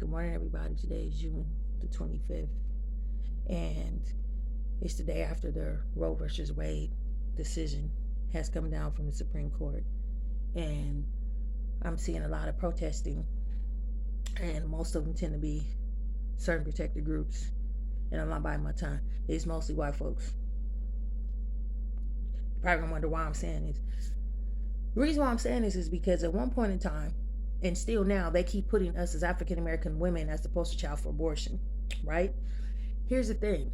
Good morning, everybody. Today is June the 25th, and it's the day after the Roe vs. Wade decision has come down from the Supreme Court. And I'm seeing a lot of protesting, and most of them tend to be certain protected groups. And I'm not buying my time. It's mostly white folks. You're probably gonna wonder why I'm saying this. The reason why I'm saying this is because at one point in time, and still now, they keep putting us as African American women as the poster child for abortion, right? Here's the thing.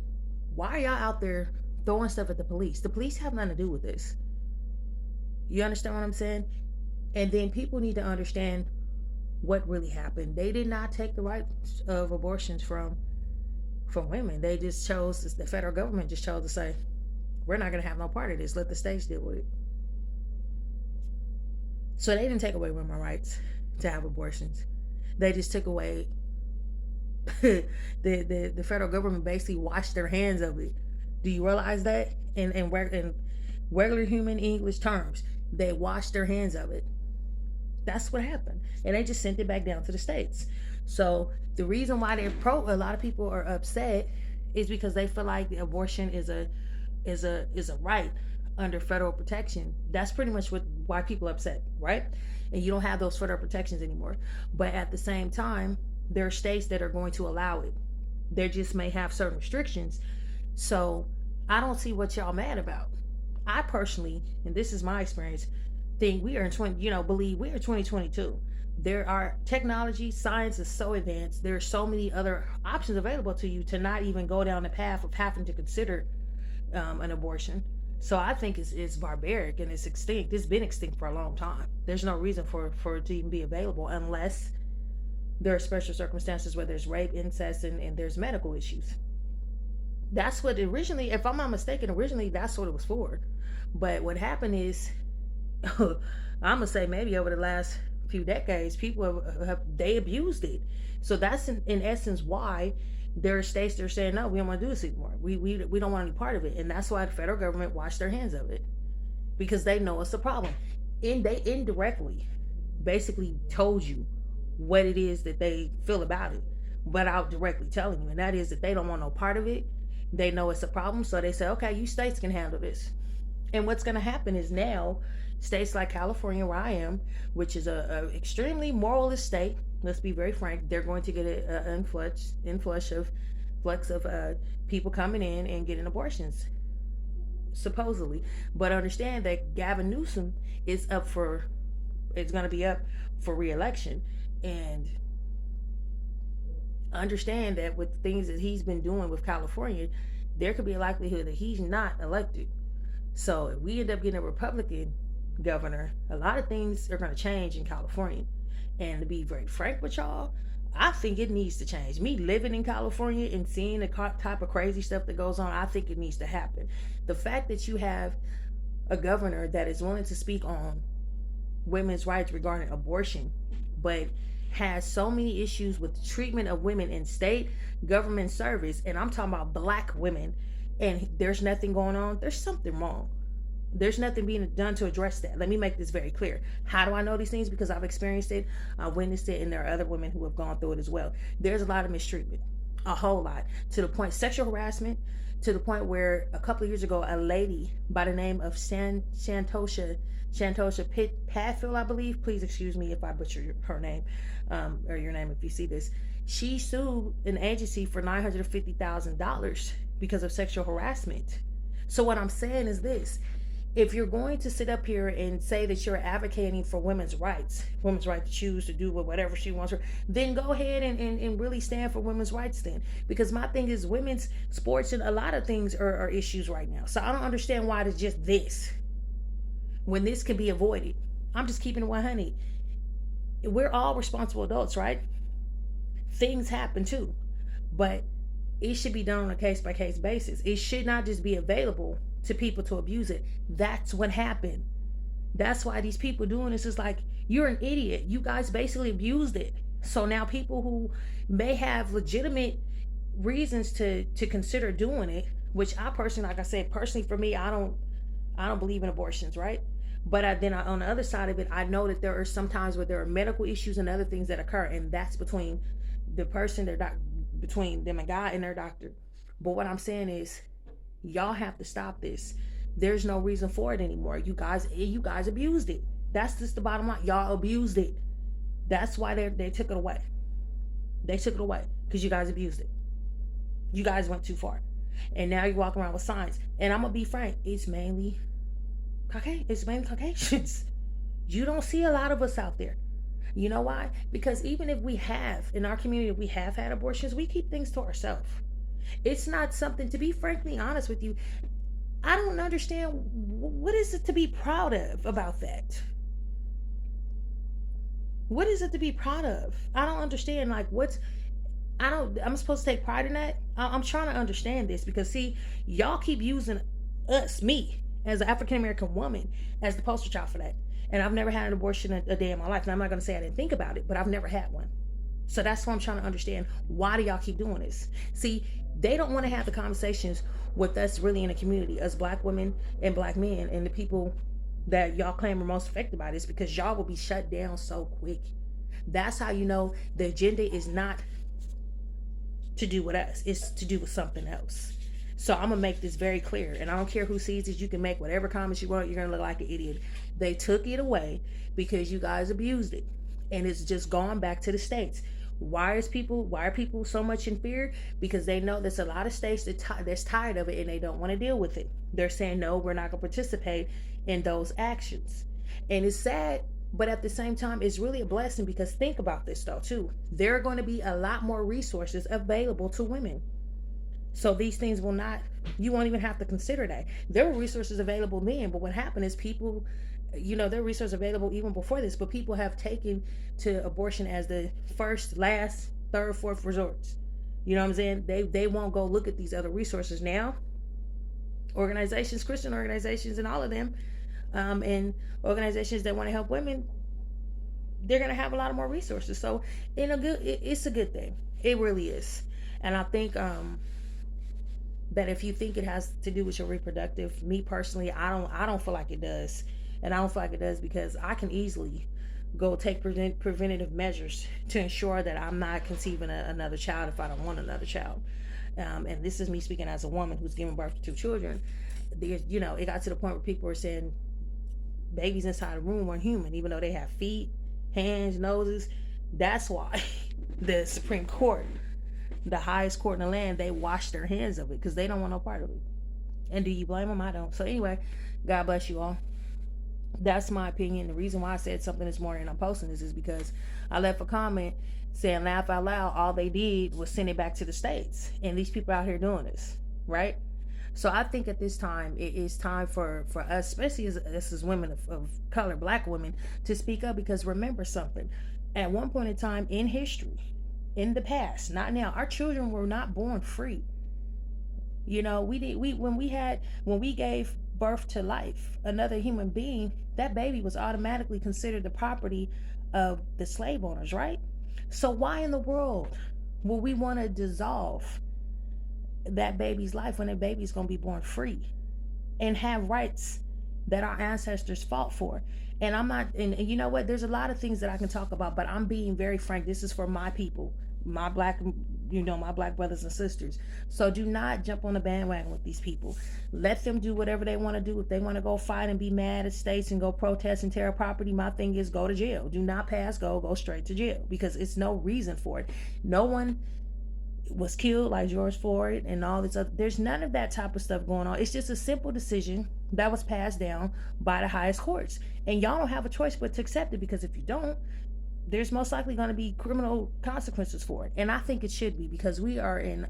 Why are y'all out there throwing stuff at the police? The police have nothing to do with this. You understand what I'm saying? And then people need to understand what really happened. They did not take the rights of abortions from women. They just chose, the federal government just chose to say, we're not going to have no part of this. Let the states deal with it. So they didn't take away women's rights to have abortions. They just took away the federal government basically washed their hands of it. Do you realize that? In regular human English terms, they washed their hands of it. That's what happened, and they just sent it back down to the states. So the reason why a lot of people are upset is because they feel like the abortion is a right under federal protection. That's pretty much why people are upset, right? And you don't have those federal protections anymore. But at the same time, there are states that are going to allow it. They just may have certain restrictions. So I don't see what y'all mad about. I personally, and this is my experience, think we are in believe we are 2022. There are technology, science is so advanced. There are so many other options available to you to not even go down the path of having to consider an abortion. So I think it's barbaric and it's extinct. It's been extinct for a long time. There's no reason for it to even be available unless there are special circumstances where there's rape, incest, and there's medical issues. That's what originally, if I'm not mistaken, originally that's what it was for. But what happened is, I'm gonna say maybe over the last few decades, people they abused it. So that's in essence why there are states that are saying, no, we don't want to do this anymore. We don't want any part of it. And that's why the federal government washed their hands of it, because they know it's a problem. And they indirectly basically told you what it is that they feel about it without directly telling you. And that is that they don't want no part of it. They know it's a problem. So they say, okay, you states can handle this. And what's going to happen is now states like California, where I am, which is a extremely moralist state, let's be very frank, they're going to get an influx of people coming in and getting abortions, supposedly. But understand that Gavin Newsom is going to be up for re-election, and understand that with things that he's been doing with California, there could be a likelihood that he's not elected. So if we end up getting a Republican governor, a lot of things are going to change in California. And to be very frank with y'all, I think it needs to change. Me living in California and seeing the type of crazy stuff that goes on, I think it needs to happen. The fact that you have a governor that is willing to speak on women's rights regarding abortion, but has so many issues with treatment of women in state government service, and I'm talking about black women, and there's nothing going on, there's something wrong. There's nothing being done to address that. Let me make this very clear. How do I know these things? Because I've experienced it, I've witnessed it, and there are other women who have gone through it as well. There's a lot of mistreatment, a whole lot, to the point, sexual harassment, to the point where a couple of years ago, a lady by the name of Shantosha Patfield, I believe, please excuse me if I butcher her name, or your name if you see this, she sued an agency for $950,000 because of sexual harassment. So what I'm saying is this: if you're going to sit up here and say that you're advocating for women's right to choose to do whatever she wants, then go ahead and really stand for women's rights then. Because my thing is, women's sports and a lot of things are issues right now. So I don't understand why it's just this, when this can be avoided. I'm just keeping it 100. We're all responsible adults, right? Things happen too. But it should be done on a case-by-case basis. It should not just be available to people to abuse it. That's what happened. That's why these people doing this is like, you're an idiot. You guys basically abused it. So now people who may have legitimate reasons to consider doing it, which I personally, like I said, personally for me, I don't believe in abortions, right? But then on the other side of it, I know that there are some times where there are medical issues and other things that occur, and that's between the person, between them and God and their doctor. But what I'm saying is, y'all have to stop this. There's no reason for it anymore. You guys abused it. That's just the bottom line. Y'all abused it. That's why they took it away. They took it away because you guys abused it. You guys went too far, and now you're walking around with signs. And I'm gonna be frank, it's mainly Caucasians. You don't see a lot of us out there. You know why? Because even if we have, in our community, we have had abortions, we keep things to ourselves. It's not something, to be frankly honest with you, I don't understand what is it to be proud of about that. What is it to be proud of? I don't understand. Like, I'm supposed to take pride in that? I'm trying to understand this because, see, y'all keep using me, as an African American woman, as the poster child for that. And I've never had an abortion a day in my life. And I'm not going to say I didn't think about it, but I've never had one. So that's why I'm trying to understand, why do y'all keep doing this? See, they don't want to have the conversations with us really in the community, us black women and black men, and the people that y'all claim are most affected by this, because y'all will be shut down so quick. That's how you know the agenda is not to do with us, it's to do with something else. So I'm gonna make this very clear, and I don't care who sees this. You can make whatever comments you want. You're gonna look like an idiot. They took it away because you guys abused it, and it's just gone back to the states. Why are people so much in fear? Because they know there's a lot of states that's tired of it, and they don't want to deal with it. They're saying, no, we're not gonna participate in those actions. And it's sad, but at the same time, it's really a blessing, because think about this though too. There are going to be a lot more resources available to women. So these things you won't even have to consider that. There were resources available then, but what happened is people, there were resources available even before this, but people have taken to abortion as the first, last, third, fourth resorts. You know what I'm saying? They won't go look at these other resources now. Organizations, Christian organizations, and all of them, and organizations that want to help women, they're going to have a lot of more resources. So it's a good thing. It really is. And I think that if you think it has to do with your reproductive, me personally, I don't feel like it does. And I don't feel like it does because I can easily go take preventative measures to ensure that I'm not conceiving another child if I don't want another child. And this is me speaking as a woman who's given birth to 2 children. It got to the point where people were saying babies inside the room weren't human, even though they have feet, hands, noses. That's why the Supreme Court, the highest court in the land, they wash their hands of it because they don't want no part of it. And do you blame them? I don't. So anyway, God bless you all. That's my opinion. The reason why I said something this morning and I'm posting this is because I left a comment saying, laugh out loud, all they did was send it back to the states, and these people out here doing this, right? So I think at this time, it is time for us, especially as women of color, black women, to speak up. Because remember something, at one point in time in history, in the past, not now, our children were not born free. When we gave birth to life, another human being, that baby was automatically considered the property of the slave owners, right? So why in the world will we want to dissolve that baby's life when that baby's going to be born free and have rights that our ancestors fought for? And I'm not, and you know what, there's a lot of things that I can talk about, but I'm being very frank. This is for my people, my black brothers and sisters. So do not jump on the bandwagon with these people. Let them do whatever they want to do. If they want to go fight and be mad at states and go protest and tear property, my thing is go to jail. Do not pass go straight to jail, because it's no reason for it. No one was killed like George Floyd and all this other. There's none of that type of stuff going on. It's just a simple decision that was passed down by the highest courts, and y'all don't have a choice but to accept it, because if you don't, there's most likely going to be criminal consequences for it. And I think it should be, because we are in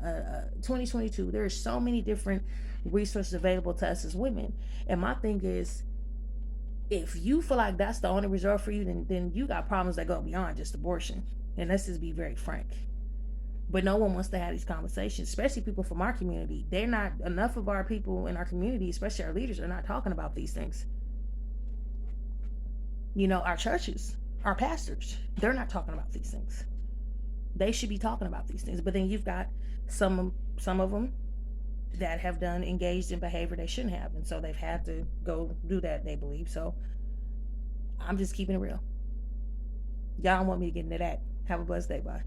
2022. There are so many different resources available to us as women, and my thing is, if you feel like that's the only resort for you, then you got problems that go beyond just abortion. And let's just be very frank. But no one wants to have these conversations, especially people from our community. They're not, enough of our people in our community, especially our leaders, are not talking about these things. Our churches, our pastors, they're not talking about these things. They should be talking about these things. But then you've got some of them that have engaged in behavior they shouldn't have, and so they've had to go do that, they believe. So I'm just keeping it real. Y'all don't want me to get into that. Have a blessed day. Bye.